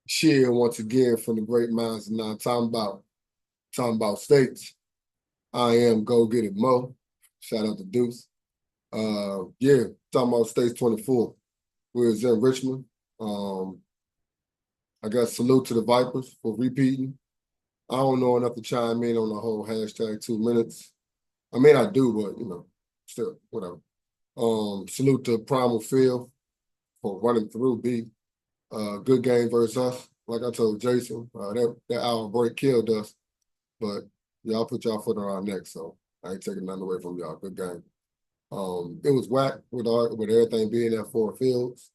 Cheer once again from the great minds of now talking about states. I am Go Get It Mo. Shout out to Deuce. Yeah, talking about states 24. We was in Richmond. I got salute to the Vipers for repeating. I don't know enough to chime in on the whole hashtag 2 minutes. I mean, I do, but still, whatever. Salute to Primal Field for running through B. Good game versus us. Like I told Jason, that hour break killed us, but y'all put y'all foot on our neck, so I ain't taking nothing away from y'all. Good game. It was whack with everything being at 4 fields.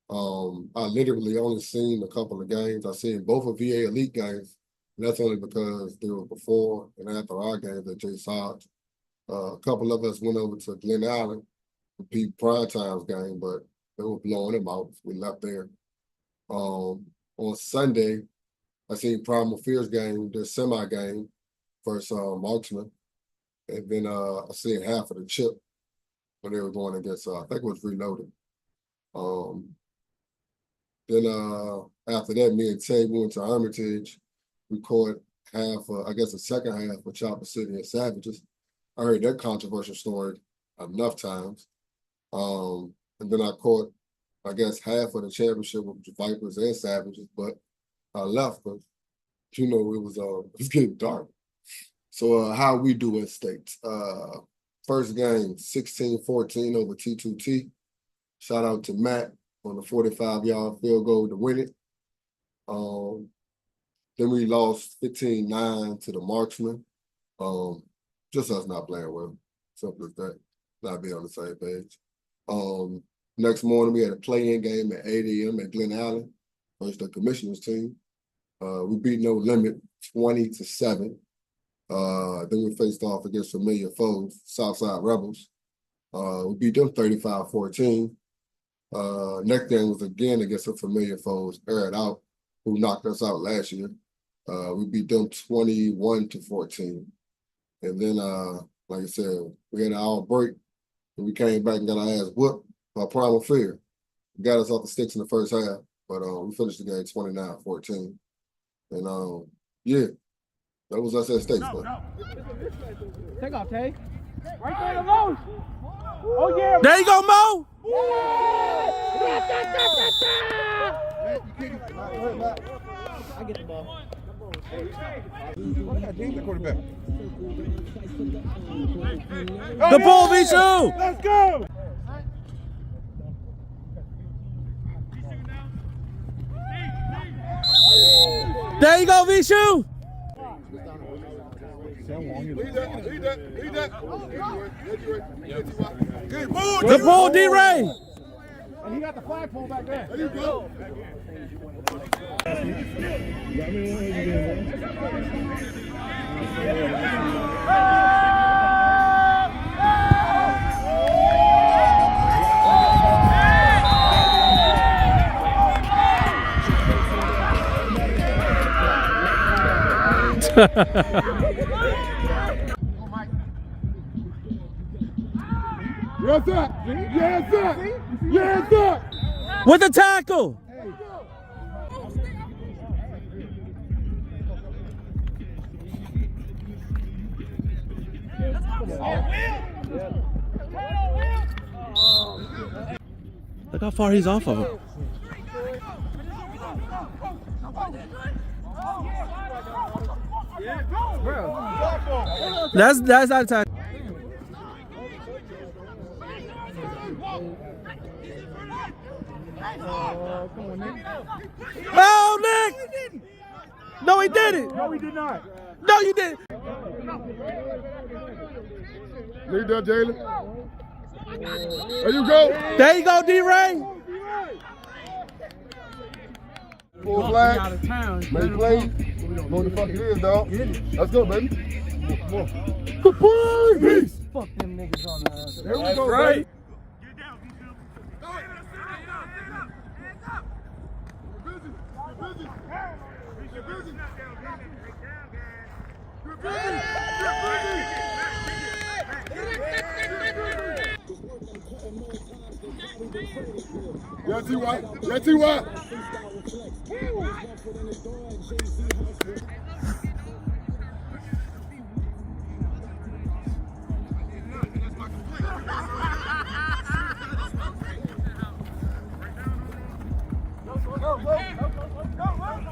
I literally only seen a couple of games. I seen both of VA Elite games, and that's only because they were before and after our games at J. Sox. A couple of us went over to Glen Allen to beat Prime Time's game, but they were blowing them out. We left there. On Sunday, I seen Primal Fierce game, their semi game versus Marksman. And then I seen half of the chip when they were going against, I think it was Reloaded. Then after that, me and Tay went to Hermitage, recorded the second half of Chopper City and Savages. I heard that controversial story enough times. And then I caught, I guess, half of the championship with the Vipers and Savages, but I left because, it was getting dark. So how we do at States. First game, 16-14 over T2T. Shout out to Matt on the 45-yard field goal to win it. Then we lost 15-9 to the Marksman. Just us not playing well. Simple as that. Not being on the same page. Next morning, we had a play-in game at 8 a.m. at Glen Allen versus the commissioner's team. We beat No Limit 20-7. Then we faced off against familiar foes, Southside Rebels. We beat them 35-14. Next game was again against the familiar foes, Air It Out, who knocked us out last year. We beat them 21-14. And then, like I said, we had an hour break, and we came back and got our ass whooped by Primal Fear. Got us off the sticks in the first half, but we finished the game 29-14. And yeah, that was us at States. No. Take off, Tay. Right there to Mo. Oh yeah. There you go, Mo. I get the ball. The ball, V2. Let's go. There you go, V2. The ball, D-Ray. And he got the flagpole back there. There you go. Yes, sir. Yes, sir. Yes, sir. With the tackle. Look how far he's off of him. That's out of time. Oh, Nick! No, he didn't. No, he did not. No, you didn't. Lead that, Jalen. There you go. There you go, D-Ray. Full flag. Make play. Know what the fuck it is, dog. Let's go, baby. Come on. Peace. Fuck them niggas on the ass. There we go, Right. Yeah, T.Y. Yeah, T.Y.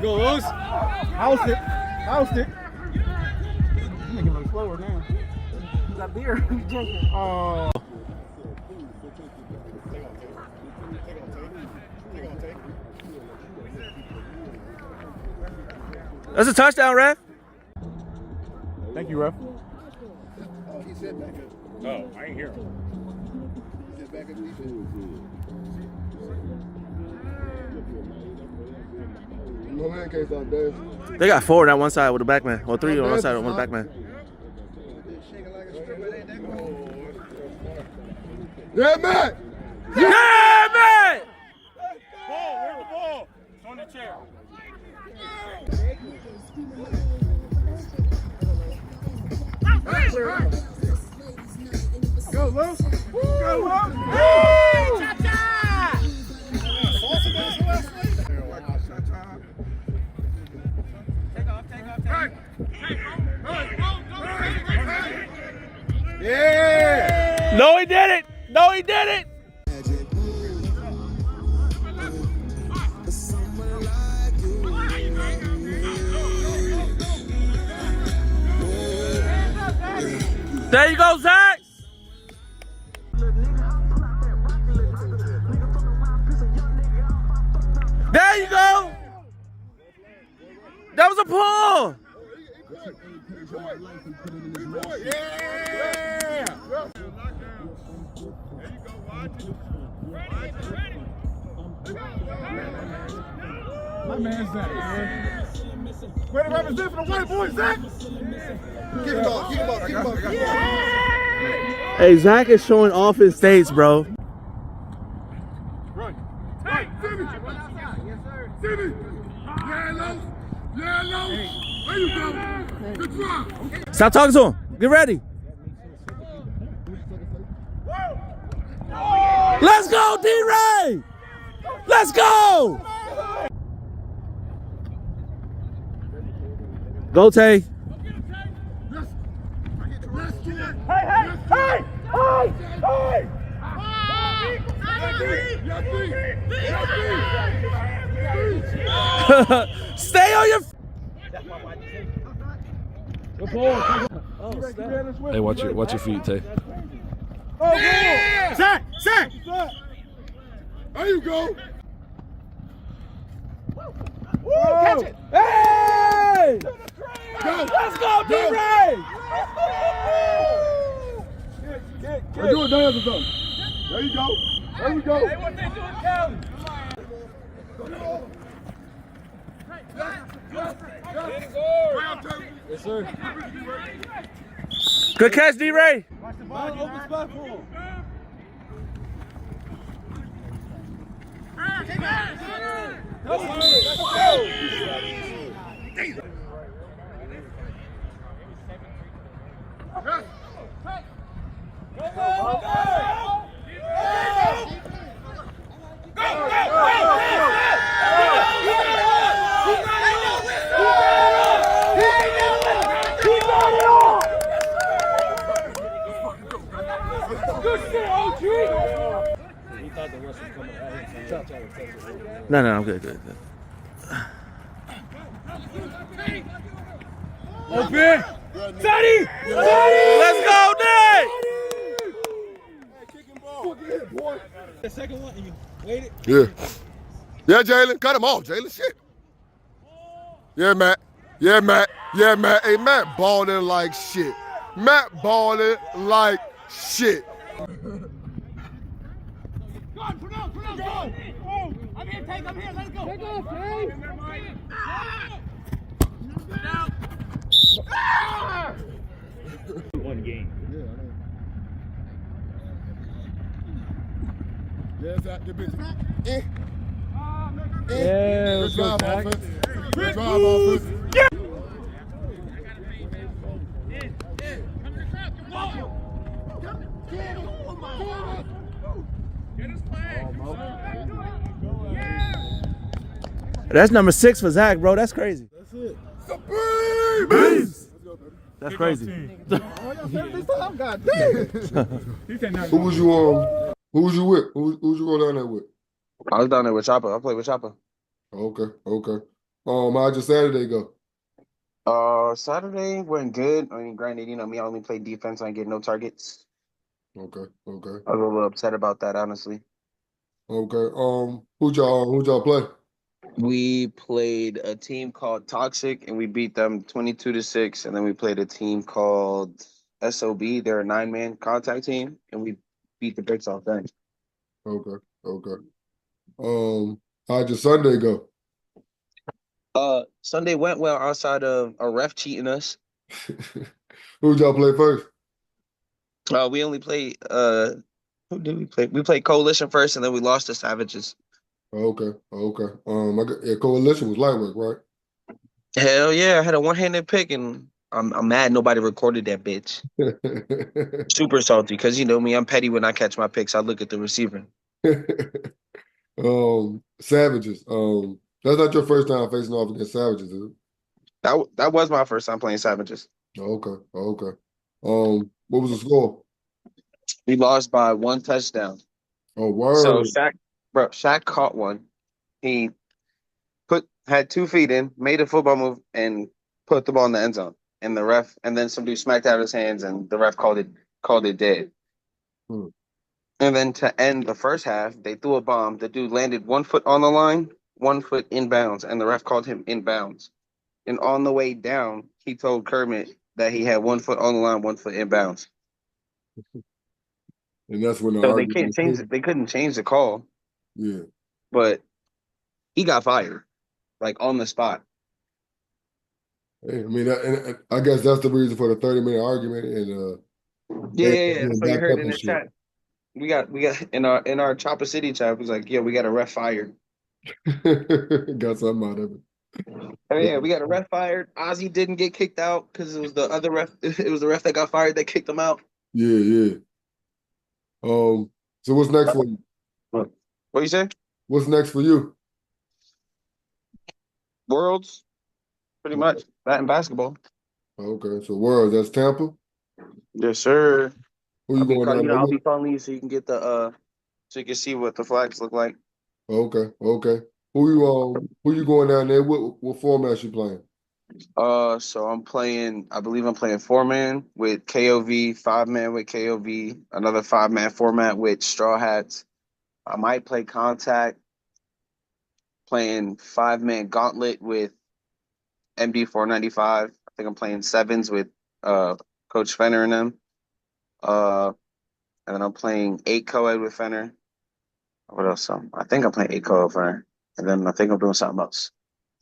Go, Los. House it. House it. I'm making it slower now. You got beer. You drinking. Oh. That's a touchdown, ref. Thank you, ref. Oh, he said back up. Oh, I ain't here. He said back up defense. No man can't stop Dave. They got 4 on that one side with the back man, or 3 on one side with one back man. Yeah, Matt! Yeah, man! Ball, where's the ball? It's on the chair. Go, Los. Go, Los. Yeah! No, he did it! No, he did it! There you go, Zach! There you go! That was a pull! Yeah! My man, Zach, man. Way to represent for the white boy, Zach. Keep him up, keep him up, keep him up. Hey, Zach is showing off his states, bro. Run. Hey, Timmy! Timmy! Yellow! Yellow! There you go! Good try! Stop talking to him. Get ready. Let's go, D-Ray! Let's go! Go, Tay. Stay on your. Hey, watch your feet, Tay. Oh, yeah! Zach! Zach! There you go! Woo, catch it! Hey! Go! Let's go, D-Ray! We're doing dance or something. There you go. There you go. Hey, what they doing, Calvin? Yes, sir. Good catch, D-Ray. Watch the ball. Open spot for him. No, I'm good. Open! Daddy! Let's go, Nick! The second one, and you waited. Yeah. Yeah, Jalen. Cut him off, Jalen. Shit. Yeah, Matt. Yeah, Matt. Yeah, Matt. Hey, Matt balling like shit. Matt balling like shit. Go on, put on, go! I'm here, take, I'm here, let's go! Take off, Tay! One game. Yeah, Zach, get busy. Yeah, Good drive, offense. Good drive, offense. That's number 6 for Zach, bro. That's crazy. That's it. That's crazy. God damn. Who was you Who was you with? Who's you going down there with? I was down there with Chopper. I played with Chopper. Okay. How'd your Saturday go? Saturday went good. I mean, granted, me, I only played defense. I didn't get no targets. Okay. I was a little upset about that, honestly. Okay. Who'd y'all play? We played a team called Toxic, and we beat them 22-6. And then we played a team called SOB. They're a 9-man contact team, and we beat the bricks off them. Okay. How'd your Sunday go? Sunday went well outside of a ref cheating us. Who'd y'all play first? We only played who did we play? We played Coalition first, and then we lost to Savages. Okay. Coalition was light work, right? Hell yeah, I had a one-handed pick, and I'm mad nobody recorded that bitch. Super salty, because you know me, I'm petty when I catch my picks. I look at the receiver. Savages. That's not your first time facing off against Savages, is it? That was my first time playing Savages. Okay. What was the score? We lost by 1 touchdown. Oh, word. So Shaq caught one. He had 2 feet in, made a football move, and put the ball in the end zone. And the ref, and then some dude smacked out his hands, and the ref called it dead. Hmm. And then to end the first half, they threw a bomb. The dude landed 1 foot on the line, 1 foot inbounds, and the ref called him inbounds. And on the way down, he told Kermit that he had 1 foot on the line, 1 foot inbounds. And that's when the So they argument can't change it. They couldn't change the call. Yeah. But he got fired, like on the spot. Hey, I mean, and I guess that's the reason for the 30-minute argument. And Yeah. and So you back heard up in and the shit. chat. We got in our Chopper City chat. It was like, yeah, we got a ref fired. Got something out of it. Oh yeah, we got a ref fired. Ozzy didn't get kicked out because it was the other ref. It was the ref that got fired that kicked him out. Yeah. So what's next for you? What you say? What's next for you? Worlds, pretty much. That and basketball. Okay, so Worlds, that's Tampa. Yes, sir. Who you going down there I'll with? be calling you so you can get so you can see what the flags look like. Okay. Who you going down there with? What format you playing? So I believe I'm playing 4-man with KOV, 5-man with KOV, another 5-man format with Straw Hats. I might play contact, playing 5-man gauntlet with MD 495. I think I'm playing 7s with Coach Fenner and them. And then I'm playing 8 co-ed with Fenner. What else? I think I'm playing 8 co-ed with Fenner. And then I think I'm doing something else.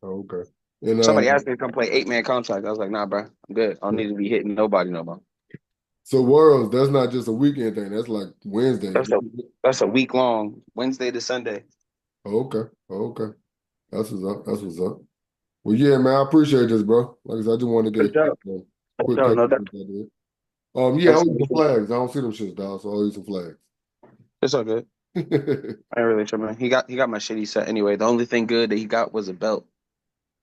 Okay. And Somebody asked me if I'm playing 8-man contract. I was like, nah, bro, I'm good. I don't need to be hitting nobody no more. so Worlds, that's not just a weekend thing. That's like Wednesday. That's a week long, Wednesday to Sunday. Okay. That's what's up. Well, yeah, man, I appreciate this, bro. Like I said, I just wanted to get a quick No, cut. that, Yeah, I'll use some flags. I don't see them shits, dog, so I'll use some flags. it's all good. I ain't really tripping. He got my shitty set anyway. The only thing good that he got was a belt.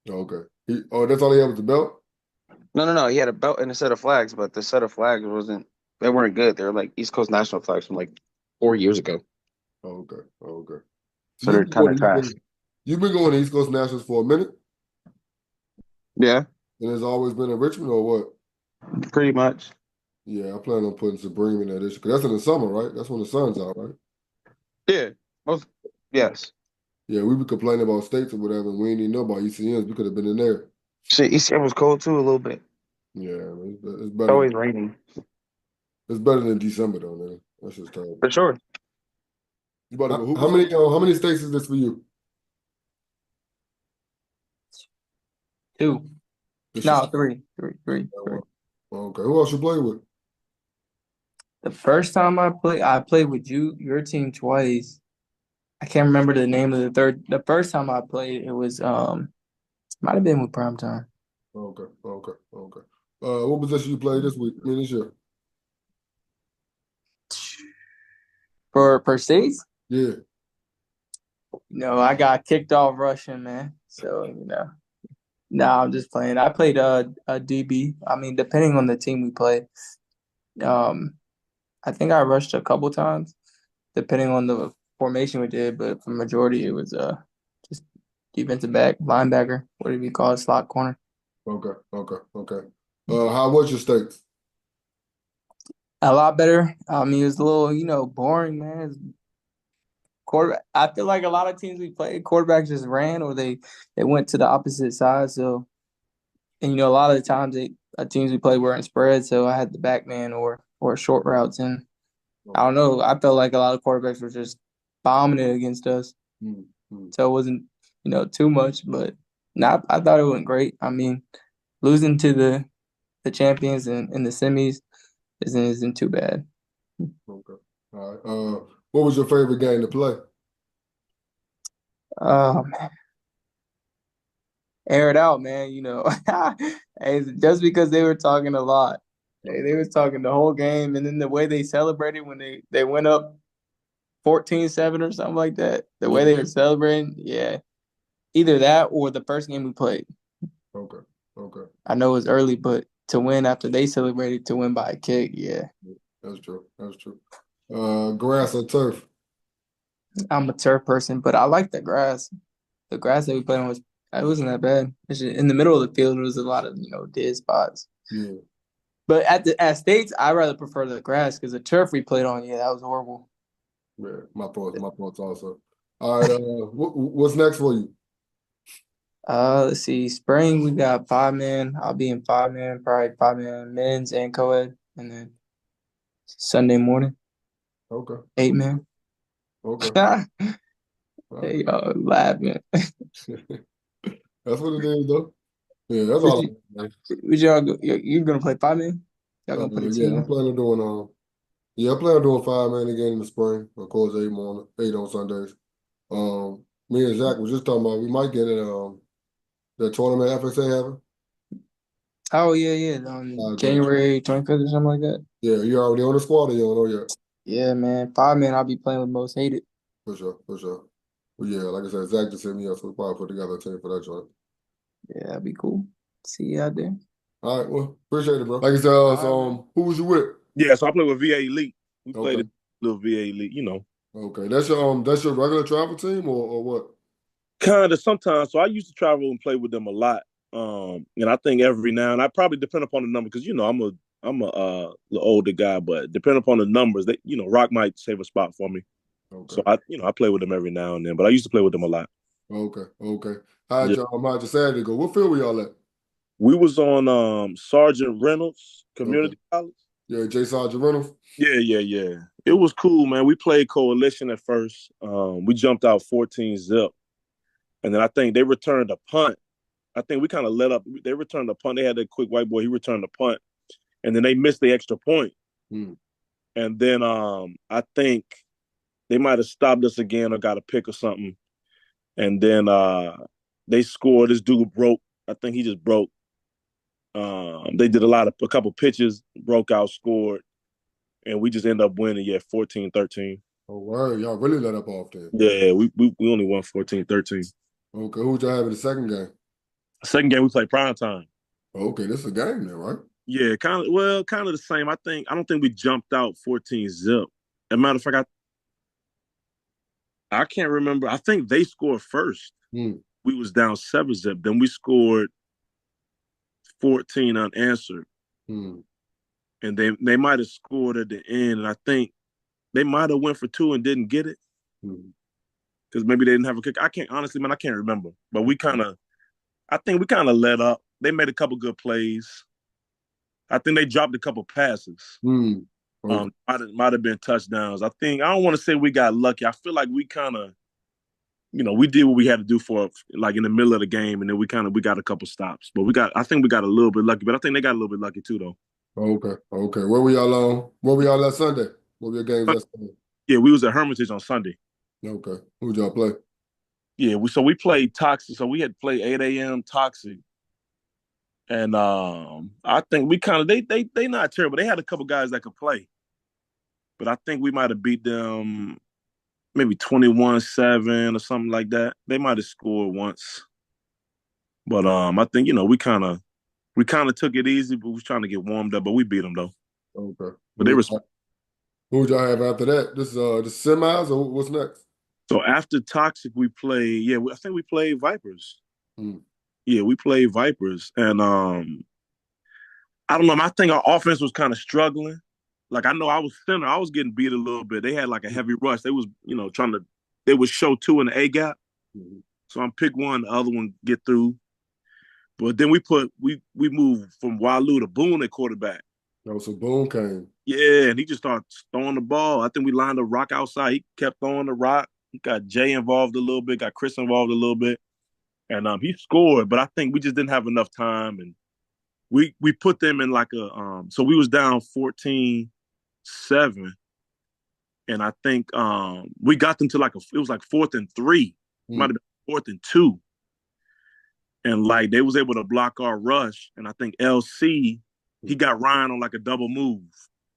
Okay. That's all he had was the belt? No. He had a belt and a set of flags, but the set of flags they weren't good. They were like East Coast national flags from like 4 years ago. Okay. So they're kind of trash. You've been going to East Coast Nationals for a minute? Yeah, And it's always been in Richmond or what? pretty much. Yeah, I plan on putting Supreme in that issue. Because that's in the summer, right? That's when the sun's out, right? Yeah, yes. Yeah, we be complaining about states or whatever, and we didn't even know about ECNs. We could have been in there. Shit, ECM was cold too a little bit. Yeah, it's It's better. always raining. It's better than December though, man. That's just terrible. For sure. You about to go how many states is this for you? 2. No, 3. 3. Okay. Who else you play with? The first time I played with your team twice. I can't remember the name of the third. The first time I played, it was might have been with Primetime. Okay. What position you play this year? For states? Yeah. I got kicked off rushing, man. So, no, I'm just playing. I played a DB. I mean, depending on the team we play. Um, I think I rushed a couple times, depending on the formation we did, but for majority it was just defensive back, linebacker, whatever you call it, slot corner. Okay. How was your stakes? A lot better. I mean, it was a little, boring, man. Quarterback. I feel like a lot of teams we played, quarterbacks just ran or they went to the opposite side. So, and a lot of the times teams we played were in spread, so I had the back man or short routes, and I don't know. I felt like a lot of quarterbacks were just bombing it against us. Mm-hmm. So it wasn't, too much, but not. I thought it went great. I mean, losing to the champions in the semis isn't too bad. Okay. All right. What was your favorite game to play? Man, air it out, man. Hey, just because they were talking a lot, they was talking the whole game, and then the way they celebrated when they went up 14-7 or something like that. The way they were celebrating, yeah. Either that or the first game we played. Okay. Okay. I know it was early, but to win after they celebrated to win by a kick, yeah. That's true. Grass or turf? I'm a turf person, but I like the grass. The grass that we played on it wasn't that bad. It's just, in the middle of the field, there was a lot of dead spots. Yeah. But at states, I rather prefer the grass because the turf we played on, yeah, that was horrible. Yeah. My thoughts also. All right. What's next for you? Let's see. Spring we got 5-man. I'll be in 5-man, probably 5-man men's and co-ed, and then Sunday morning Okay. 8-man. Okay. Hey, y'all laughing. That's what it is, though. Yeah, that's all. Would y'all go? You're gonna play 5-man? Y'all gonna put a Yeah, team? I'm planning on doing 5-man again in the spring. Of course, 8 on Sundays. Me and Zach was just talking about we might get it the tournament FSA having. Oh yeah. On January 25th or something like that. Yeah, you already on the squad or you don't know yet? Yeah, man. 5-man, I'll be playing with most hated. For sure. Well, yeah, like I said, Zach just hit me up, so we'll probably put together a team for that joint. Yeah, that'd be cool. See you out there. All right, well, appreciate it, bro. Like I said, who was you with? Yeah, so I play with VA Elite. We played Okay. a little VA Elite, Okay, that's your regular travel team or what? Kind of sometimes. So I used to travel and play with them a lot. And I think every now and I probably depend upon the number because I'm a little older guy, but depending upon the numbers, Rock might save a spot for me. Okay. So I play with them every now and then, but I used to play with them a lot. Okay. How'd your Saturday go? What field were y'all at? We was on Sergeant Reynolds Community College. Yeah, J. Sergeant Reynolds. Yeah. It was cool, man. We played coalition at first. We jumped out 14-0. And then I think they returned a punt. I think we kind of let up. They returned a punt. They had that quick white boy. He returned a punt. And then they missed the extra point. And then I think they might have stopped us again or got a pick or something. And then they scored. This dude broke. I think he just broke. They did a couple pitches, broke out, scored. And we just ended up winning, 14-13. Oh, word. Y'all really let up off there. Yeah, we only won 14-13. Okay, who'd y'all have in the second game? Second game, we played prime time. Okay, this is a game then, right? Yeah, kind of the same. I don't think we jumped out 14-0. As a matter of fact, I can't remember. I think they scored first. We was down 7-0. Then we scored 14 unanswered. And they might have scored at the end, and I think they might have went for 2 and didn't get it. Because maybe they didn't have a kick. I can't remember. But I think we kind of let up. They made a couple good plays. I think they dropped a couple passes. Okay. Might have been touchdowns. I don't want to say we got lucky. I feel like we kind of, we did what we had to do for like in the middle of the game, and then we got a couple stops. But I think we got a little bit lucky. But I think they got a little bit lucky too, though. Okay. Where were y'all on? Where were y'all that Sunday? What were your games that Sunday? Yeah, we was at Hermitage on Sunday. Okay. Who'd y'all play? Yeah, we played Toxic. So we had played 8 a.m. Toxic. And I think we kind of they not terrible. They had a couple guys that could play. But I think we might have beat them maybe 21-7 or something like that. They might have scored once. But I think, we kind of took it easy, but we was trying to get warmed up, but we beat them though. Okay. But they were Who would y'all have after that? This the semis or what's next? So after Toxic, we played. Yeah, I think we played Vipers. Hmm. Yeah, we played Vipers, and I don't know. I think our offense was kind of struggling. Like I know I was center. I was getting beat a little bit. They had like a heavy rush. They was trying to. They would show two in the A gap. Mhm. So I'm pick one, the other one get through. But then we moved from Walu to Boone at quarterback. Oh, so Boone came. Yeah, and he just started throwing the ball. I think we lined a rock outside. He kept throwing the rock. He got Jay involved a little bit, got Chris involved a little bit. And he scored, but I think we just didn't have enough time. And we put them in like so we was down 14-7. And I think we got them to it was like 4th and 3. Might have been 4th and 2. And like they was able to block our rush. And I think LC, he got Ryan on like a double move.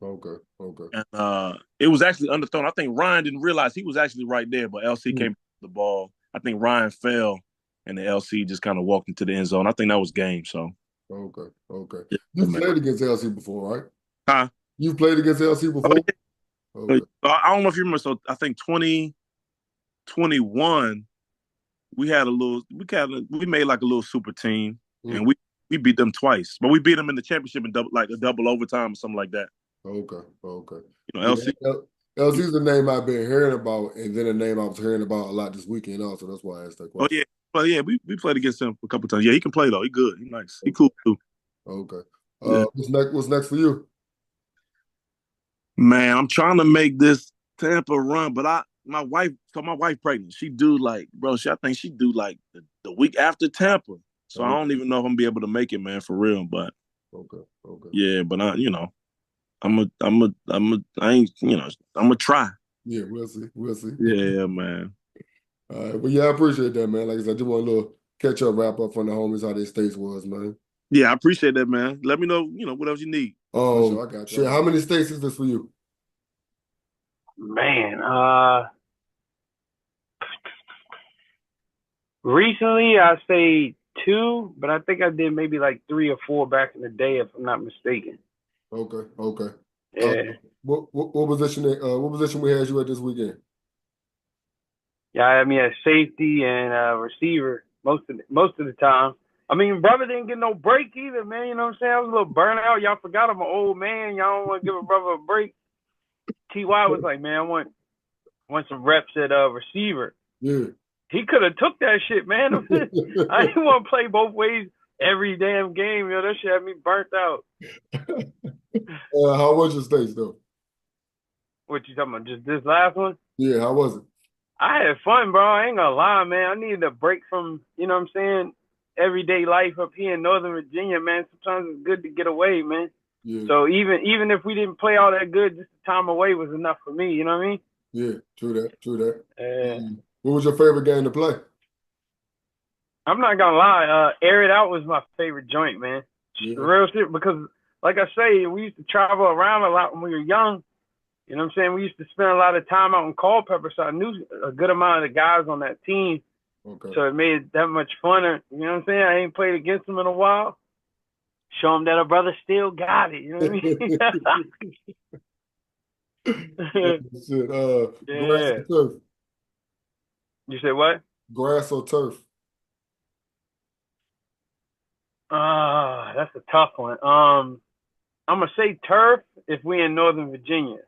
Okay. And it was actually underthrown. I think Ryan didn't realize he was actually right there, but LC came to the ball. I think Ryan fell, and the LC just kind of walked into the end zone. I think that was game. So. Okay. Yeah, You've played against LC before, right? Huh? You've played against LC before? Oh, yeah. Okay. I don't know if you remember. So I think 2021, we made like a little super team, and we beat them twice. But we beat them in the championship in double overtime or something like that. Okay. LC. LC's the name I've been hearing about, and then a name I was hearing about a lot this weekend also. That's why I asked that question. Oh, yeah. Well, yeah, we played against him a couple times. Yeah, he can play, though. He good. He nice. He cool, too. Okay. Yeah. What's next for you? Man, I'm trying to make this Tampa run, but my wife pregnant. She do like, bro, I think she do like the week after Tampa. So I don't even know if I'm gonna be able to make it, man, for real. But okay. Yeah, but I ain't, I'm gonna try. Yeah, we'll see. Yeah, man. All right, but yeah, I appreciate that, man. Like I said, I just want a little catch up, wrap up from the homies how their states was, man. Yeah, I appreciate that, man. Let me know, what else you need. Sure, I got you. How many states is this for you? Man, recently I say 2, but I think I did maybe like 3 or 4 back in the day, if I'm not mistaken. Okay. Yeah. What position we had you at this weekend? Yeah, I mean at safety and receiver most of the time. I mean, brother didn't get no break either, man. You know what I'm saying? I was a little burnt out. Y'all forgot I'm an old man. Y'all don't want to give a brother a break. T.Y. was like, man, I want some reps at receiver. Yeah. He could have took that shit, man. I didn't want to play both ways every damn game. That shit had me burnt out. How was your states, though? What you talking about? Just this last one? Yeah, how was it? I had fun, bro. I ain't gonna lie, man. I needed a break from, you know what I'm saying, everyday life up here in Northern Virginia, man. Sometimes it's good to get away, man. Yeah. So even if we didn't play all that good, just the time away was enough for me. You know what I mean? Yeah, true that. What was your favorite game to play? I'm not gonna lie, Air It Out was my favorite joint, man. Yeah. Real shit, because like I say, we used to travel around a lot when we were young. You know what I'm saying? We used to spend a lot of time out in Culpeper, so I knew a good amount of the guys on that team. Okay. So it made it that much funner. You know what I'm saying? I ain't played against them in a while. Show them that a brother still got it. You know what I mean? Shit, Yeah. grass or turf? You said what? Grass or turf? That's a tough one. I'm gonna say turf if we in Northern Virginia.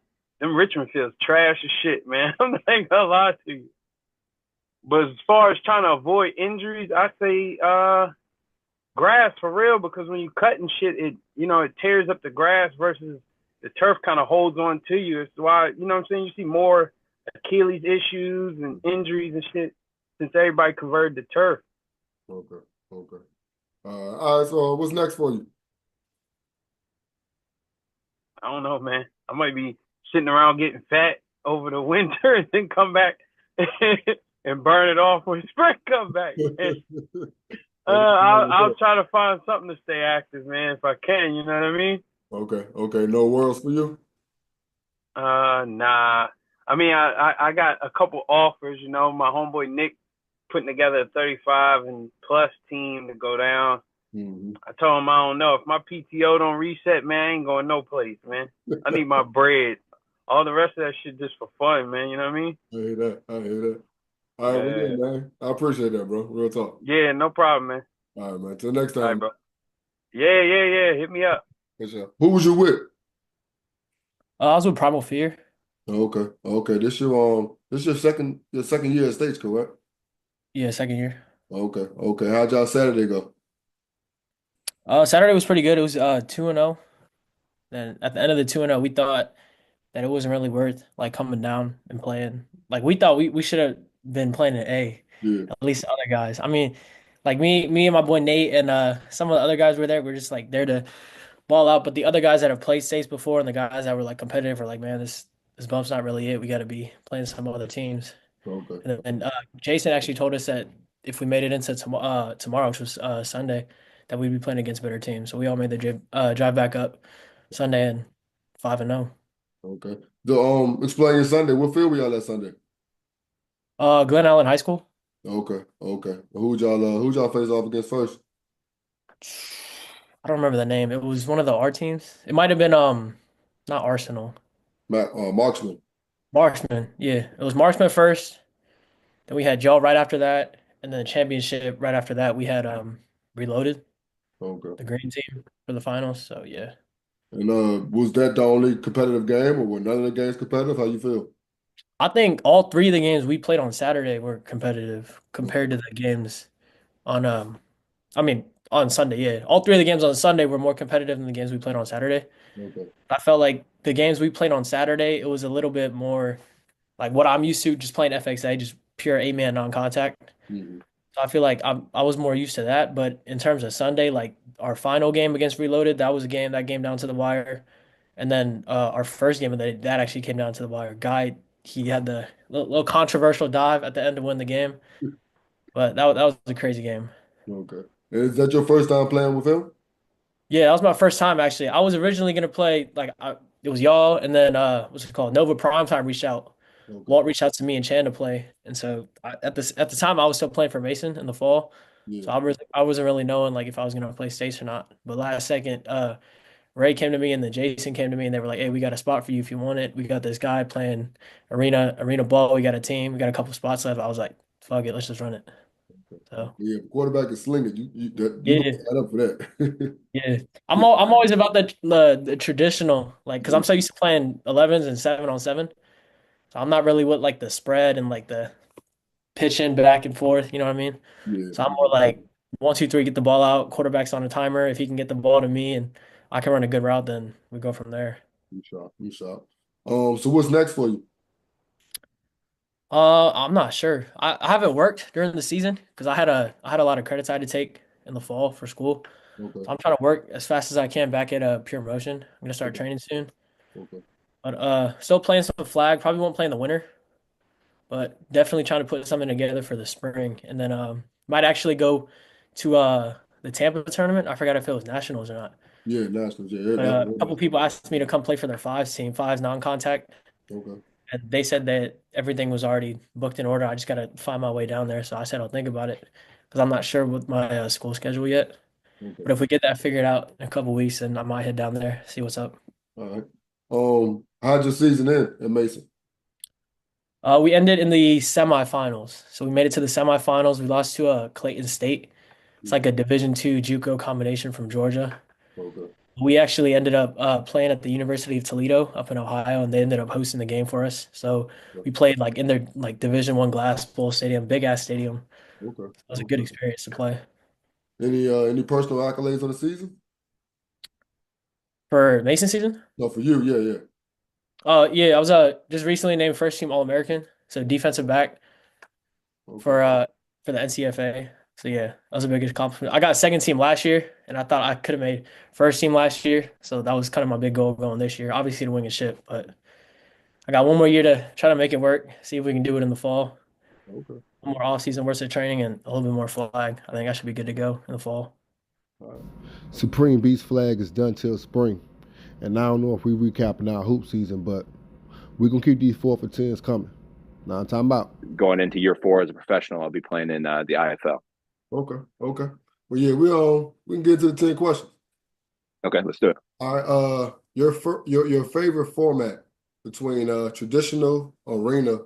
Them Richmond fields trash as shit, man. I'm not gonna lie to you. But as far as trying to avoid injuries, I say grass for real, because when you cut and shit, it tears up the grass versus the turf kind of holds on to you. It's why, you know what I'm saying, you see more Achilles issues and injuries and shit since everybody converted to turf. Okay. All right, so what's next for you? I don't know, man. I might be sitting around getting fat over the winter and then come back and burn it off when spring come back, man. I'll try to find something to stay active, man, if I can, you know what I mean? Okay. No worlds for you? Nah. I mean, I got a couple offers. You know, my homeboy Nick putting together a 35 and plus team to go down. Mm-hmm. I told him I don't know if my PTO don't reset, man. I ain't going no place, man. I need my bread. All the rest of that shit just for fun, man. You know what I mean? I hear that. I hear that. All right, well, Yeah. yeah, man. I appreciate that, bro. Real talk. Yeah, no problem, man. All right, man. Till next All right, time. bro. Yeah. Hit me up. For sure. Who was you with? I was with Primal Fear. Okay. Okay. This your second year at States, correct? Yeah, second year. Okay. Okay. How'd y'all Saturday go? Saturday was pretty good. It was 2-0. Then at the end of the 2-0, we thought that it wasn't really worth like coming down and playing. Like we thought we should have been playing an A, Yeah. at least the other guys. I mean, like me and my boy Nate and some of the other guys were there. We're just like there to ball out. But the other guys that have played states before and the guys that were like competitive were like, man, this bump's not really it. We got to be playing some other teams. Okay. And Jason actually told us that if we made it into tomorrow, which was Sunday, that we'd be playing against better teams. So we all made the drive back up Sunday and 5-0. Okay. Explain your Sunday. What field were y'all at Sunday? Glen Allen High School. Okay. Okay. Who'd y'all face off against first? I don't remember the name. It was one of the R teams. It might have been not Arsenal. Marksman. Marksman. Yeah, it was Marksman first. Then we had Joe right after that, and then the championship right after that we had Reloaded, Okay. the green team for the finals. So yeah. And was that the only competitive game, or were none of the games competitive? How you feel? I think all three of the games we played on Saturday were competitive compared to the games on I mean on Sunday, yeah. All three of the games on Sunday were more competitive than the games we played on Saturday. Okay. I felt like the games we played on Saturday, it was a little bit more like what I'm used to just playing FXA, just pure 8-man non-contact. Mm-hmm. So I feel like I was more used to that, but in terms of Sunday, like our final game against Reloaded, that game down to the wire. And then our first game of the that actually came down to the wire. Guy, he had the little controversial dive at the end to win the game, but that was a crazy game. Okay. And is that your first time playing with him? Yeah, that was my first time actually. I was originally gonna play it was y'all, and then what's it called? Nova Primetime reached out. Okay. Walt reached out to me and Chan to play, and so at the time I was still playing for Mason in the fall, Yeah. so I wasn't really knowing like if I was gonna play states or not. But last second, Ray came to me and then Jason came to me and they were like, "Hey, we got a spot for you if you want it. We got this guy playing arena ball. We got a team. We got a couple spots left." I was like, "Fuck it, let's just run it." So Yeah, if the quarterback can sling it. You yeah, gonna sign up for that. yeah. I'm always about the traditional like because I'm so used to playing 11s and 7-on-7. So I'm not really with like the spread and like the pitching back and forth. You know what I mean? Yeah. So I'm more like 1, 2, 3, get the ball out. Quarterback's on a timer. If he can get the ball to me and I can run a good route, then we go from there. You shot. You shot. So what's next for you? I'm not sure. I haven't worked during the season because I had a lot of credits I had to take in the fall for school. Okay. So I'm trying to work as fast as I can back at Pure Motion. I'm gonna start Okay. training soon. Okay. But still playing some flag. Probably won't play in the winter, but definitely trying to put something together for the spring. And then might actually go to the Tampa tournament. I forgot if it was nationals or not. Yeah, Nationals. Yeah. But a couple people asked me to come play for their fives team, fives non-contact. Okay. And they said that everything was already booked in order. I just got to find my way down there. So I said I'll think about it because I'm not sure with my school schedule yet. Okay. But if we get that figured out in a couple weeks, then I might head down there, see what's up. All right. How'd your season end at Mason? We ended in the semifinals. So we made it to the semifinals. We lost to Clayton State. It's like a Division II JUCO combination from Georgia. Okay. We actually ended up playing at the University of Toledo up in Ohio, and they ended up hosting the game for us. So we played like in their like Division I Glass Bowl stadium, big ass stadium. Okay. It was a good experience to play. Any personal accolades on the season? For Mason season? No, for you. Yeah, yeah. Yeah, I was just recently named first team All-American, so defensive back Okay. for the NCFA. So yeah, that was a big accomplishment. I got second team last year, and I thought I could have made first team last year. So that was kind of my big goal going this year. Obviously to win a ship, but I got one more year to try to make it work. See if we can do it in the fall. Okay. One more off season worth of training and a little bit more flag. I think I should be good to go in the fall. All right. Supreme Beast flag is done till spring. And I don't know if we recapping our hoop season, but We're going to keep these 4 for 10s coming. Now I'm talking about. Going into year 4 as a professional, I'll be playing in the IFL. Okay. Well, yeah, we can get to the 10 questions. Okay, let's do it. All right. Your favorite format between traditional, arena,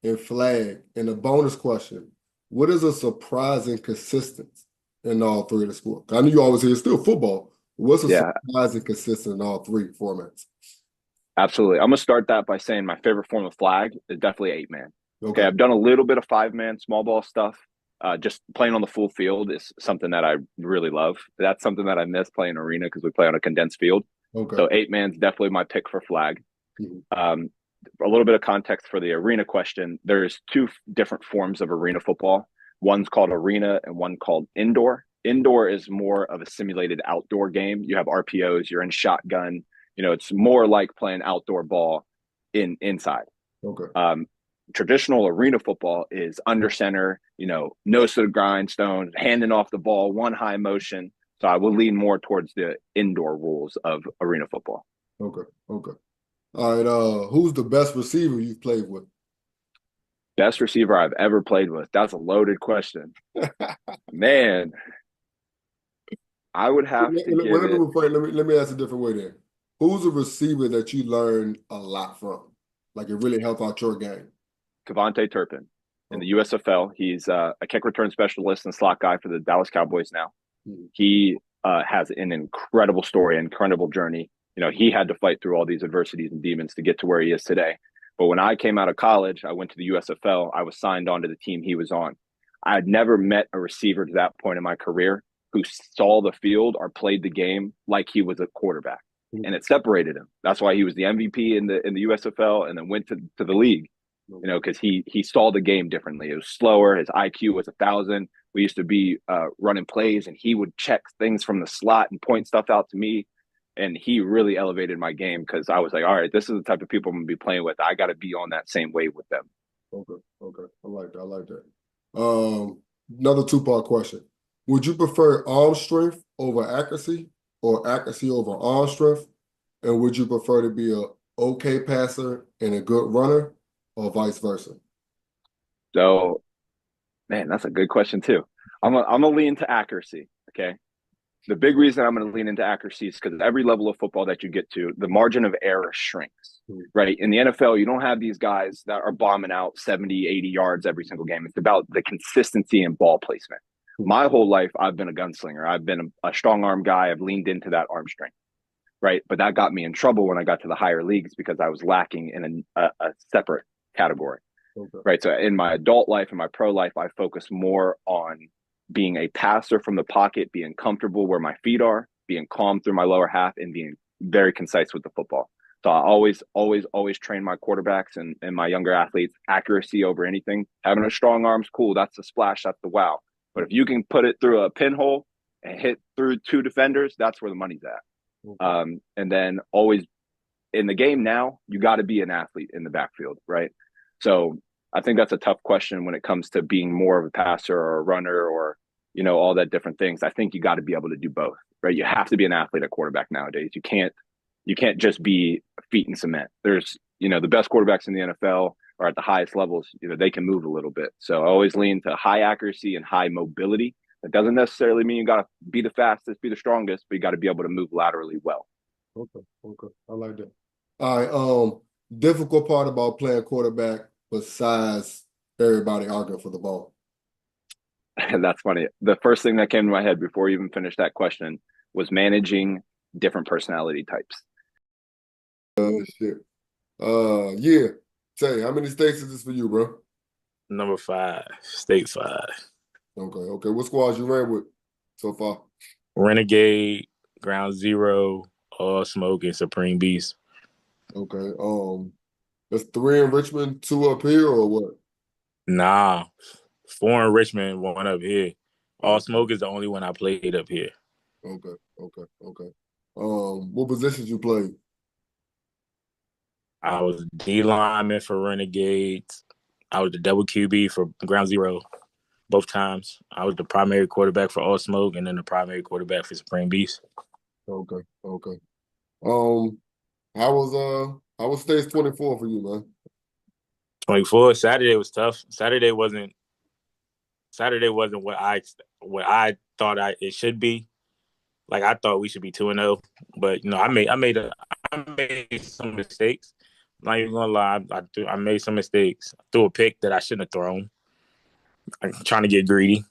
and flag. And a bonus question: what is a surprising consistency in all 3 of the sports? I know you always say it's still football. What's a surprising consistent in all 3 formats? Absolutely. I'm gonna start that by saying my favorite form of flag is definitely 8-man. Okay, I've done a little bit of 5-man small ball stuff. Just playing on the full field is something that I really love. That's something that I miss playing arena because we play on a condensed field. Okay. So 8-man's definitely my pick for flag. Mm-hmm. A little bit of context for the arena question. There's 2 different forms of arena football. One's called arena and one called indoor. Indoor is more of a simulated outdoor game. You have RPOs, you're in shotgun. It's more like playing outdoor ball inside. Okay. Traditional arena football is under center, nose to the grindstone, handing off the ball, one high motion. So I will lean more towards the indoor rules of arena football. Okay. All right. Who's the best receiver you've played with? Best receiver I've ever played with. That's a loaded question. Man, I would have to let me ask a different way then. Who's a receiver that you learned a lot from? Like it really helped out your game? Kavontae Turpin in the USFL. He's a kick return specialist and slot guy for the Dallas Cowboys now. Mm-hmm. He has an incredible story, incredible journey. He had to fight through all these adversities and demons to get to where he is today. But when I came out of college, I went to the USFL. I was signed on to the team he was on. I had never met a receiver to that point in my career who saw the field or played the game like he was a quarterback. Mm-hmm. And it separated him. That's why he was the MVP in the USFL and then went to the league. Because he saw the game differently. It was slower. His IQ was 1,000. We used to be running plays, and he would check things from the slot and point stuff out to me. And he really elevated my game because I was like, all right, this is the type of people I'm going to be playing with. I got to be on that same wave with them. Okay. I like that. Another 2-part question. Would you prefer arm strength over accuracy or accuracy over arm strength? And would you prefer to be a okay passer and a good runner, or vice versa? So, man, that's a good question too. I'm gonna lean to accuracy. Okay. The big reason I'm going to lean into accuracy is because every level of football that you get to, the margin of error shrinks, right? In the NFL, you don't have these guys that are bombing out 70, 80 yards every single game. It's about the consistency and ball placement. My whole life, I've been a gunslinger. I've been a strong arm guy. I've leaned into that arm strength, right? But that got me in trouble when I got to the higher leagues because I was lacking in a separate category, right? So in my adult life and my pro life, I focus more on being a passer from the pocket, being comfortable where my feet are, being calm through my lower half, and being very concise with the football. So I always train my quarterbacks and my younger athletes, accuracy over anything. Having a strong arm's cool. That's the splash. That's the wow. But if you can put it through a pinhole and hit through 2 defenders, that's where the money's at. And then always in the game now, you got to be an athlete in the backfield, right? So I think that's a tough question when it comes to being more of a passer or a runner or, all that different things. I think you got to be able to do both, right? You have to be an athlete at quarterback nowadays. You can't just be feet in cement. There's, the best quarterbacks in the NFL are at the highest levels, they can move a little bit. So I always lean to high accuracy and high mobility. That doesn't necessarily mean you got to be the fastest, be the strongest, but you got to be able to move laterally well. Okay. I like that. All right. Difficult part about playing quarterback besides everybody arguing for the ball. And that's funny. The first thing that came to my head before you even finished that question was managing different personality types. Shit. Yeah. Say, how many states is this for you, bro? Number 5, state 5. Okay. What squads you ran with so far? Renegade, Ground Zero, All Smoke, and Supreme Beast. Okay. That's 3 in Richmond, 2 up here, or what? Nah, 4 in Richmond, 1 up here. All Smoke is the only one I played up here. Okay. What positions you played? I was D lineman for Renegades. I was the double QB for Ground Zero both times. I was the primary quarterback for All Smoke and then the primary quarterback for Supreme Beast. Okay. How I would stay 24 for you, man. 24. Saturday was tough. Saturday wasn't what I thought it should be. Like I thought we should be 2-0, but I made some mistakes. I'm not even gonna lie, I made some mistakes. I threw a pick that I shouldn't have thrown. I'm trying to get greedy.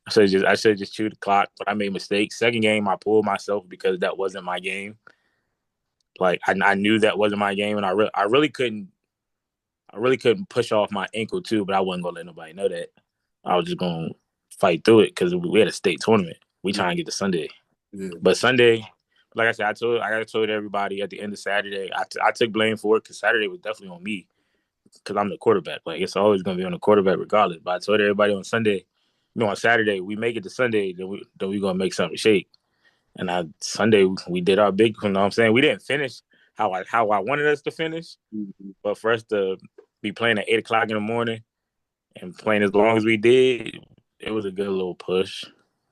I should just chew the clock, but I made mistakes. Second game, I pulled myself because that wasn't my game. Like I knew that wasn't my game, and I really couldn't push off my ankle too, but I wasn't gonna let nobody know that. I was just gonna fight through it because we had a state tournament. We trying to get to Sunday, Yeah. but Sunday, like I said, I told everybody at the end of Saturday. I took blame for it because Saturday was definitely on me because I'm the quarterback. Like it's always gonna be on the quarterback regardless. But I told everybody on Sunday, on Saturday, we make it to Sunday, then we gonna make something shake. And Sunday we did our big. You know what I'm saying? We didn't finish how I wanted us to finish, but for us to be playing at 8 o'clock in the morning and playing as long as we did, it was a good little push.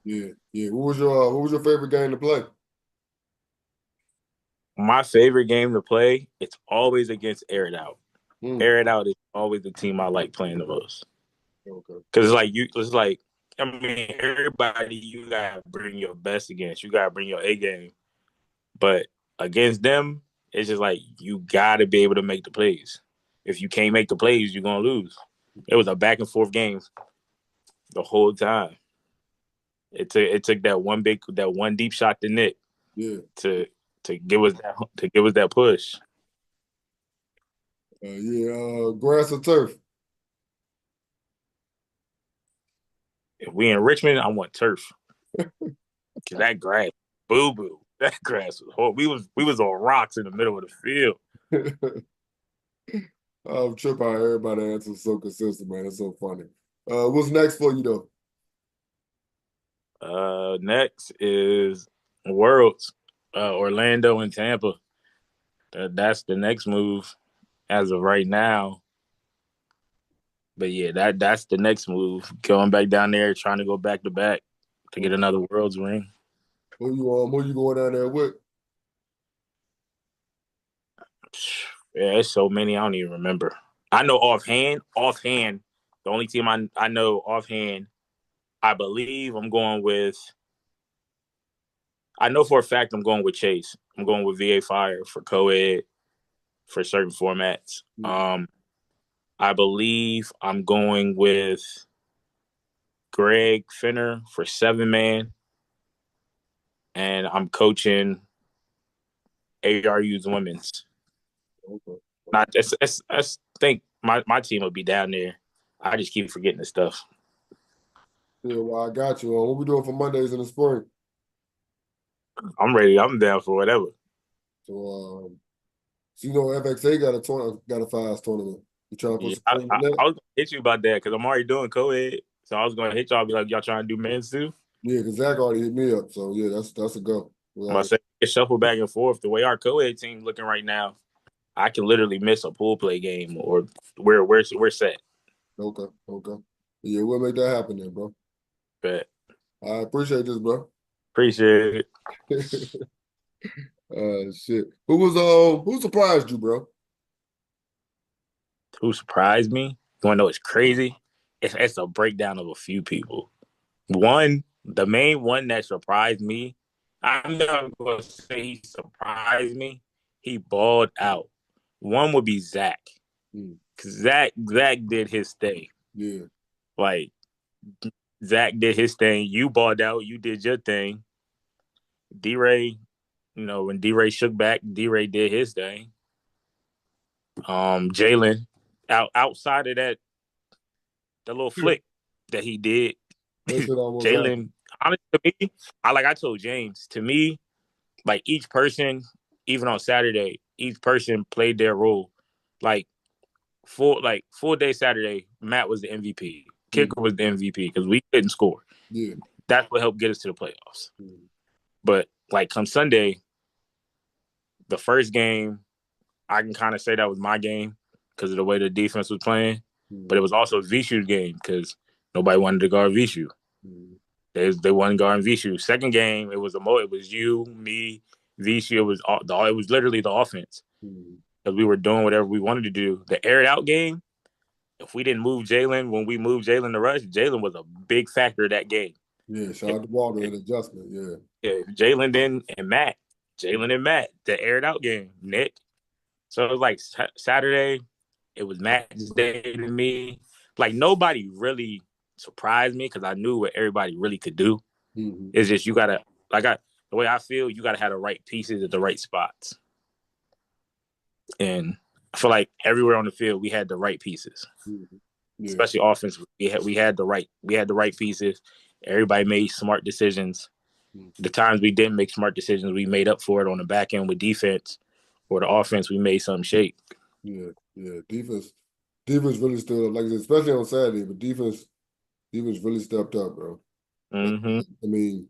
Yeah, yeah. What was your favorite game to play? My favorite game to play, it's always against Air It Out. Mm, Air It Out is always the team I like playing the most. okay. Because I mean, everybody you gotta bring your best against. You gotta bring your A game. But against them, it's just like you gotta be able to make the plays. If you can't make the plays, you're gonna lose. It was a back and forth game the whole time. It took that one deep shot to Nick Yeah. to give us that push. Yeah. Grass or turf? If we in Richmond, I want turf. Cause that grass, boo boo. That grass was horrible. We was on rocks in the middle of the field. I'm tripping how everybody answers so consistent, man. It's so funny. What's next for you though? Next is Worlds, Orlando and Tampa. That's the next move as of right now. But yeah, that's the next move. Going back down there, trying to go back to back to get another Worlds ring. Who you going down there with? Yeah, there's so many I don't even remember. I know offhand, the only team I know offhand, I believe I'm going with. I know for a fact I'm going with Chase. I'm going with VA Fire for co-ed for certain formats. I believe I'm going with Greg Finner for 7-man, and I'm coaching ARU's women's. Okay. Not I think my team will be down there. I just keep forgetting the stuff. Yeah, well, I got you. What we doing for Mondays in the spring? I'm ready. I'm down for whatever. So FXA got a FIS tournament. You trying to put Yeah, some I, things I, in that? I was gonna hit you about that because I'm already doing co-ed. So I was gonna hit y'all, be like, y'all trying to do men's too? Yeah, because Zach already hit me up. So yeah, that's a go. I'm gonna say shuffle back and forth. The way our co-ed team looking right now, I can literally miss a pool play game or we're set. Okay. Yeah, we'll make that happen then, bro. But I appreciate this, bro. appreciate it. Shit. Who surprised you, bro? Who surprised me? You wanna know what's crazy? It's a breakdown of a few people. The main one that surprised me, I'm not gonna say he surprised me. He balled out. One would be Zach. Cause Zach did his thing. Yeah. Like Zach did his thing. You balled out. You did your thing. D-Ray, when D-Ray shook back, D-Ray did his thing. Jalen, outside of that, the little flick that he did, That shit almost happened. Jalen, honestly, to me, I told James, to me, like each person, even on Saturday, each person played their role. Like full day Saturday, Matt was the MVP. Kicker was the MVP because we couldn't score. Yeah. That's what helped get us to the playoffs. But like come Sunday, the first game, I can kind of say that was my game because of the way the defense was playing. But it was also Vishu's game because nobody wanted to guard Vishu. They wasn't guarding Vishu. Second game, it was you, me, Vishu. It was literally the offense. because we were doing whatever we wanted to do. The air it out game, if we didn't move Jalen when we moved Jalen to rush, Jalen was a big factor of that game. Yeah, shout out to Walter and adjustment. Yeah. Yeah, Jalen then and Matt. Jalen and Matt, the air it out game. Nick. So it was like Saturday, it was Matt's day to me. Like nobody really surprised me because I knew what everybody really could do. Mm-hmm. It's just you gotta the way I feel, you gotta have the right pieces at the right spots. And I feel like everywhere on the field we had the right pieces. Mm-hmm. Yeah. Especially offense. We had the right pieces. Everybody made smart decisions. Mm-hmm. The times we didn't make smart decisions, we made up for it on the back end with defense. Or the offense, we made something shake. Yeah. Defense really stood up, like I said, especially on Saturday. But defense really stepped up, bro. Mm-hmm. I mean,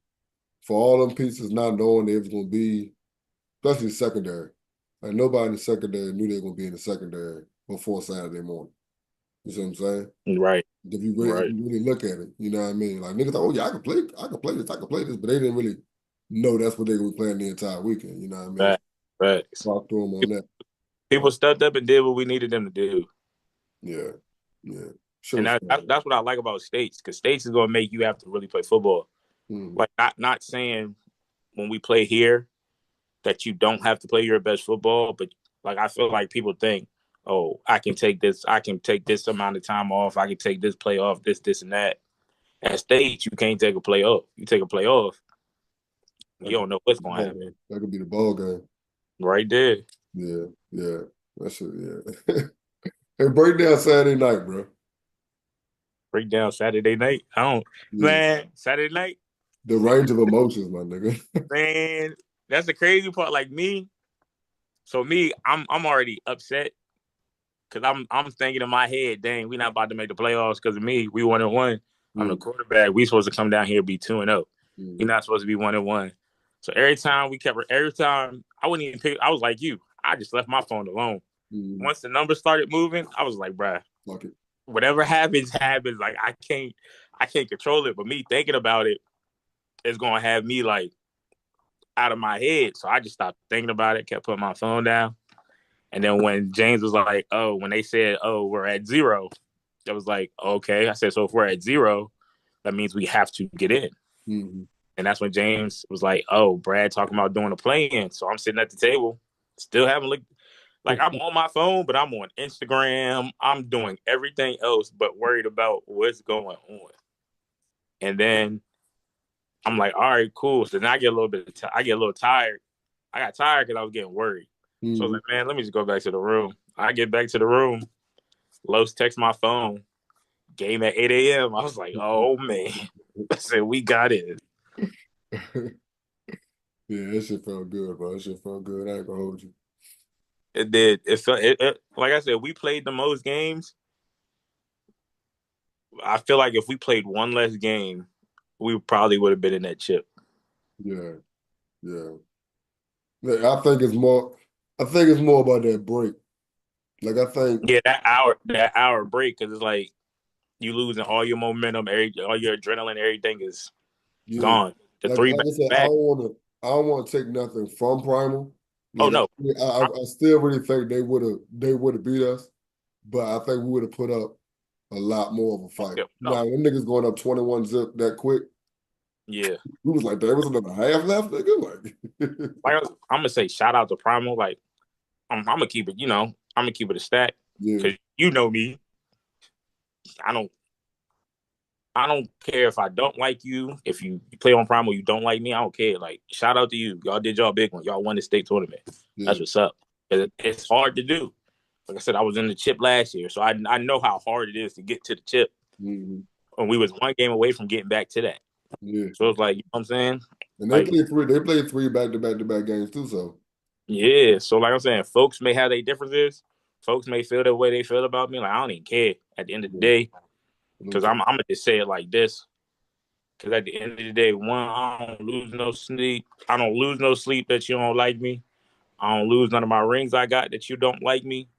for all them pieces not knowing they was going to be, especially the secondary. Like nobody in the secondary knew they were going to be in the secondary before Saturday morning. You see what I'm saying? Right. If you really look at it, you know what I mean? Like niggas, oh yeah, I can play this, but they didn't really know that's what they were playing the entire weekend. You know what I mean? Right. Talk to them on that. People stepped up and did what we needed them to do. Yeah. Sure. And that's what I like about States, because States is going to make you have to really play football. Mm-hmm. Like not saying when we play here that you don't have to play your best football, but like I feel like people think, oh, I can take this amount of time off, I can take this play off, this and that. At States, you can't take a play off. You take a play off, you don't know what's going to happen. That could be the ball game. Right there. Yeah. That's it, yeah. Hey, break down Saturday night, bro. Break down Saturday night. Man, Saturday night. The range of emotions, my nigga. Man, that's the crazy part. Like me, I'm already upset because I'm thinking in my head, dang, we not about to make the playoffs because of me. We 1-1. I'm the quarterback. We supposed to come down here and be 2-0. You're not supposed to be 1-1. So every time I wouldn't even pick. I was like you. I just left my phone alone. Once the numbers started moving, I was like, bruh, whatever happens. Like I can't control it. But me thinking about it is gonna have me like out of my head. So I just stopped thinking about it, kept putting my phone down. And then when James was like, oh, when they said, oh, we're at 0, I was like, okay. I said, so if we're at 0, that means we have to get in. Mm-hmm. And that's when James was like, oh, Brad talking about doing a play-in. So I'm sitting at the table, still haven't looked. Like, I'm on my phone, but I'm on Instagram. I'm doing everything else but worried about what's going on. And then I'm like, all right, cool. So then I get a little tired. I got tired because I was getting worried. Mm-hmm. So I was like, man, let me just go back to the room. I get back to the room. Los texts my phone. Game at 8 a.m. I was like, oh, man. I said, we got it. Yeah, that shit felt good, bro. That shit felt good. I ain't gonna hold you. It did. Like I said, we played the most games. I feel like if we played one less game, we probably would have been in that chip. Yeah. I think it's more about that break. Like I think that hour break, because it's like you losing all your momentum, all your adrenaline, everything is gone. The like, three like I said, back. I don't want to take nothing from Primal. Oh no, I still really think they would have beat us, but I think we would have put up a lot more of a fight. Yeah, no. Now them niggas going up 21-0 that quick. Yeah, we was like, there was another half left, nigga. Like I'm gonna say, shout out to Primal. Like I'm gonna keep it, I'm gonna keep it a stack. Because you know me, I don't care if I don't like you. If you play on Primal, you don't like me, I don't care. Like, shout out to you. Y'all did y'all big one. Y'all won the state tournament. Yeah. That's what's up. It's hard to do. Like I said, I was in the chip last year, so I know how hard it is to get to the chip. Mm-hmm. And we was one game away from getting back to that. Yeah. So it's like, you know what I'm saying? And they played three back-to-back games too, so. Yeah. So like I'm saying, folks may have their differences. Folks may feel the way they feel about me. Like, I don't even care at the end of the day. Because I'm going to just say it like this. Because at the end of the day, one, I don't lose no sleep. I don't lose no sleep that you don't like me. I don't lose none of my rings I got that you don't like me.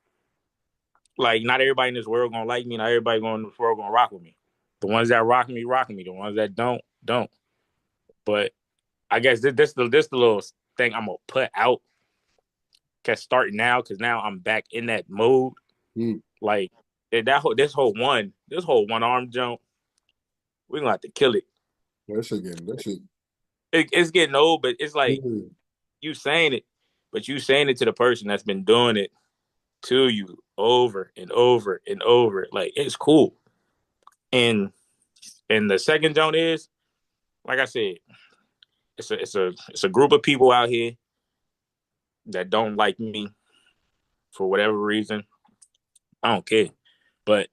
Like, not everybody in this world going to like me. Not everybody in this world going to rock with me. The ones that rock me, rock me. The ones that don't. But I guess this the little thing I'm going to put out. can start now because now I'm back in that mode. Like this whole one arm jump, we're gonna have to kill it. That shit. It's getting old, but it's like Yeah. you saying it, but you saying it to the person that's been doing it to you over and over and over. Like it's cool. And the second joint is, like I said, it's a group of people out here that don't like me for whatever reason. I don't care. But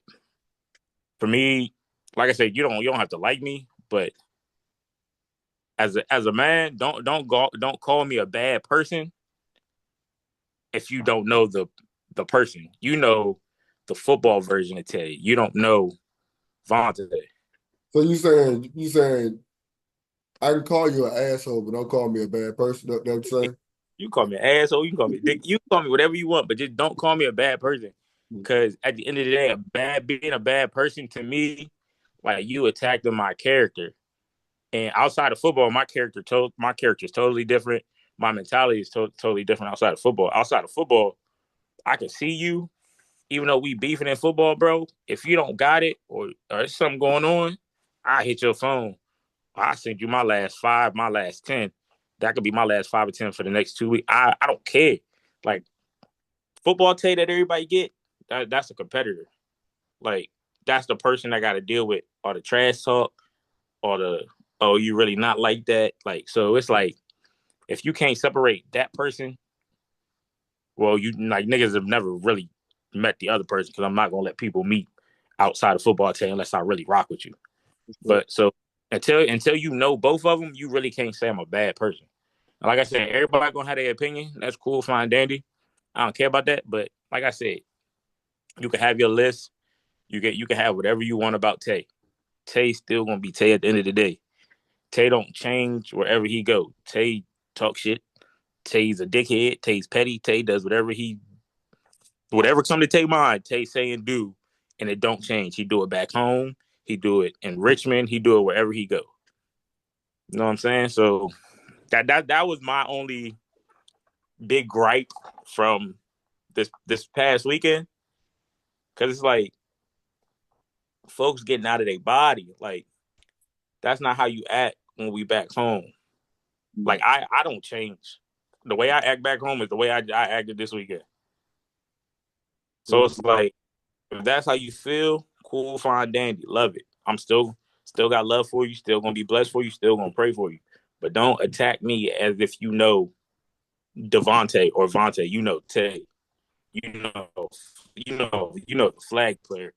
for me, like I said, you don't have to like me, but as a man, don't call me a bad person if you don't know the person. You know the football version of Teddy. You don't know Vontae. So you saying I can call you an asshole, but don't call me a bad person. That what you saying? You call me an asshole. You can call me a dick. You can call me whatever you want, but just don't call me a bad person. Because at the end of the day, being a bad person to me, like you attacking my character. And outside of football, my character is totally different. My mentality is totally different outside of football. Outside of football, I can see you, even though we beefing in football, bro. If you don't got it or there's something going on, I hit your phone. I send you my last 5, my last 10. That could be my last 5 or 10 for the next 2 weeks. I don't care. Like football tape that everybody get, that's a competitor. Like that's the person I got to deal with, or the trash talk, or the oh you really not like that. Like so, it's like if you can't separate that person, well you like niggas have never really met the other person because I'm not gonna let people meet outside of football tape unless I really rock with you. But so until you know both of them, you really can't say I'm a bad person. Like I said, everybody gonna have their opinion. That's cool, fine, dandy. I don't care about that. But like I said, you can have your list. You can have whatever you want about Tay. Tay still gonna be Tay at the end of the day. Tay don't change wherever he go. Tay talk shit. Tay's a dickhead. Tay's petty. Tay does whatever come to Tay mind. Tay say and do, and it don't change. He do it back home. He do it in Richmond. He do it wherever he go. You know what I'm saying? So that was my only big gripe from this past weekend, because it's like folks getting out of their body. Like that's not how you act when we back home. Like I don't change. The way I act back home is the way I acted this weekend. So it's like if that's how you feel, cool, fine, dandy, love it. I'm still got love for you. Still gonna be blessed for you. Still gonna pray for you. But don't attack me as if you know Devontae or Vontae. You know Tay. You know the flag player.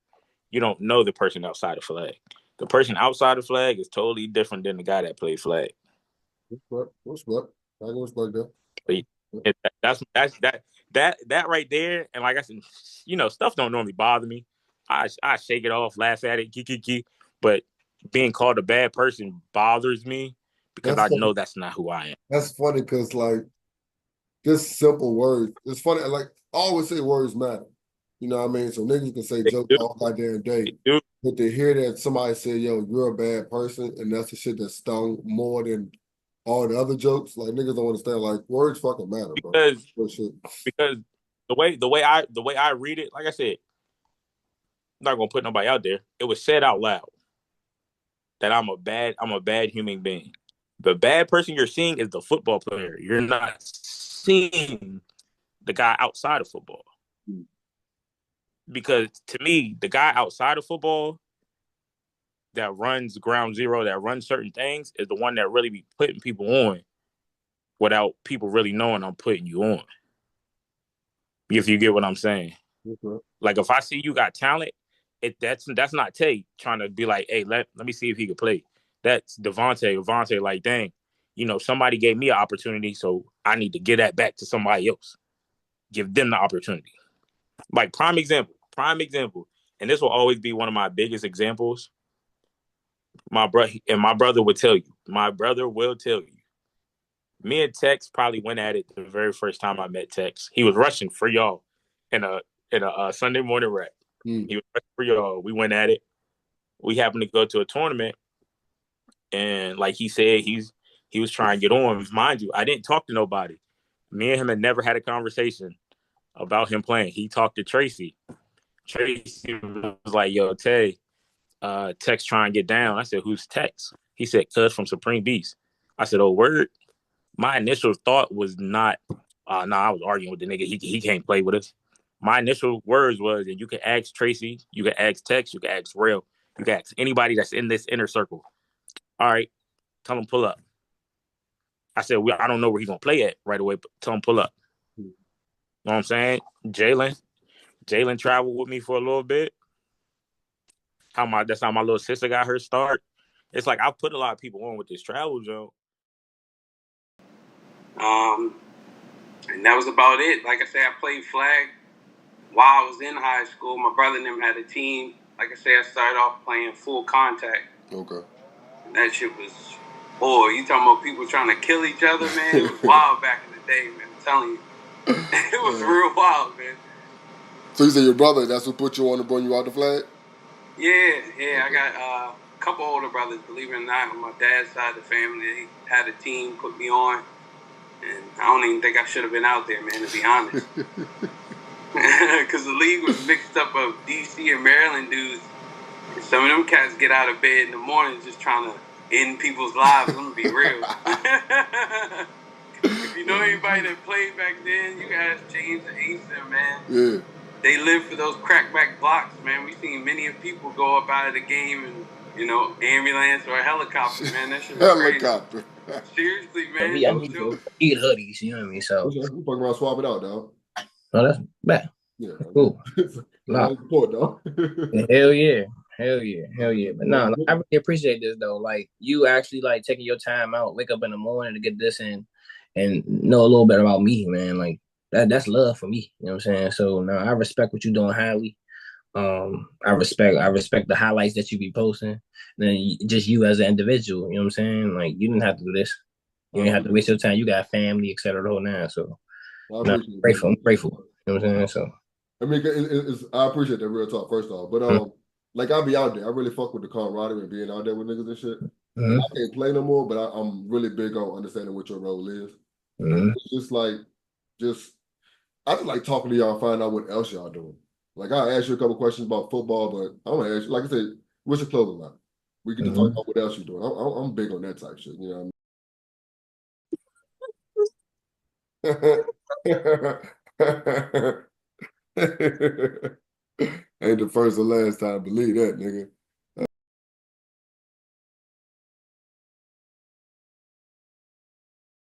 You don't know the person outside the flag. The person outside the flag is totally different than the guy that played flag. Respect. I can respect that. But that right there, and like I said, stuff don't normally bother me. I shake it off, laugh at it, kiki. But being called a bad person bothers me because That's I funny. know that's not who I am. That's funny because like just simple words. It's funny. Like I always say words matter. You know what I mean? So niggas can say They jokes do, all goddamn day. they do. But to hear that somebody say, yo, you're a bad person, and that's the shit that stung more than all the other jokes, like niggas don't understand. Like words fucking matter, bro. because Bullshit. because the way I read it, like I said, I'm not gonna put nobody out there. It was said out loud that I'm a bad human being. The bad person you're seeing is the football player. You're not seeing the guy outside of football. Because to me, the guy outside of football that runs ground zero, that runs certain things, is the one that really be putting people on without people really knowing I'm putting you on. If you get what I'm saying. Okay. Like if I see you got talent, that's not Tay trying to be like, hey, let me see if he can play. That's Devontae, like, dang, somebody gave me an opportunity, so I need to give that back to somebody else. Give them the opportunity. Like prime example. And this will always be one of my biggest examples. My brother would tell you. My brother will tell you. Me and Tex probably went at it the very first time I met Tex. He was rushing for y'all in a Sunday morning rap. He was rushing for y'all. We went at it. We happened to go to a tournament, and like he said, he was trying to get on. Mind you, I didn't talk to nobody. Me and him had never had a conversation about him playing. He talked to Tracy. Tracy was like, "Yo, Tay, Tex trying to get down." I said, "Who's Tex?" He said, "Cuz from Supreme Beast." I said, "Oh, word." My initial thought was not, nah, I was arguing with the nigga. He can't play with us. My initial words was, and you can ask Tracy, you can ask Tex, you can ask Rail, you can ask anybody that's in this inner circle. All right, tell him pull up. I said, I don't know where he's gonna play at right away, but tell him pull up. You know what I'm saying? Jalen traveled with me for a little bit. That's how my little sister got her start. It's like I've put a lot of people on with this travel, Joe. And that was about it. Like I said, I played flag while I was in high school. My brother and them had a team. Like I said, I started off playing full contact. Okay. And that shit was, boy, you talking about people trying to kill each other, man? It was wild back in the day, man. I'm telling you. It was real wild, man. So you say your brother, that's what put you on to bring you out the flag? Yeah. Okay. I got a couple older brothers, believe it or not, on my dad's side of the family. They had a team, put me on. And I don't even think I should have been out there, man, to be honest. Because the league was mixed up of D.C. and Maryland dudes. And some of them cats get out of bed in the morning just trying to end people's lives. I'm going to be real. If you know anybody that played back then, you guys, James and Asa, man. Yeah. They live for those crackback blocks, man. We've seen many of people go up out of the game and, ambulance or a helicopter, man. That shit was crazy. Helicopter. Seriously, man. I need hoodies, you know what I mean? So we fucking around, swap it out, dog. No, that's bad. Yeah. Cool. Nah. Support, dog. Hell yeah. But no, I really appreciate this though. Like you actually like taking your time out, wake up in the morning to get this and know a little bit about me, man. Like that's love for me. You know what I'm saying? So no, I respect what you're doing highly. I respect the highlights that you be posting. And then just you as an individual, you know what I'm saying? Like you didn't have to do this. You didn't have to waste your time. You got family, et cetera, the whole nine. So I'm grateful. You know what I'm saying? So I mean, I appreciate that real talk, first off. But like I'll be out there. I really fuck with the camaraderie and being out there with niggas and shit. Mm-hmm. I can't play no more, but I'm really big on understanding what your role is. Mm-hmm. It's just I just like talking to y'all, find out what else y'all doing. Like I'll ask you a couple questions about football, but I'm gonna ask you, like I said, what's your clothing line? We get to talk about what else you're doing. I'm big on that type shit, you know what I mean? Ain't the first or last time, believe that, nigga.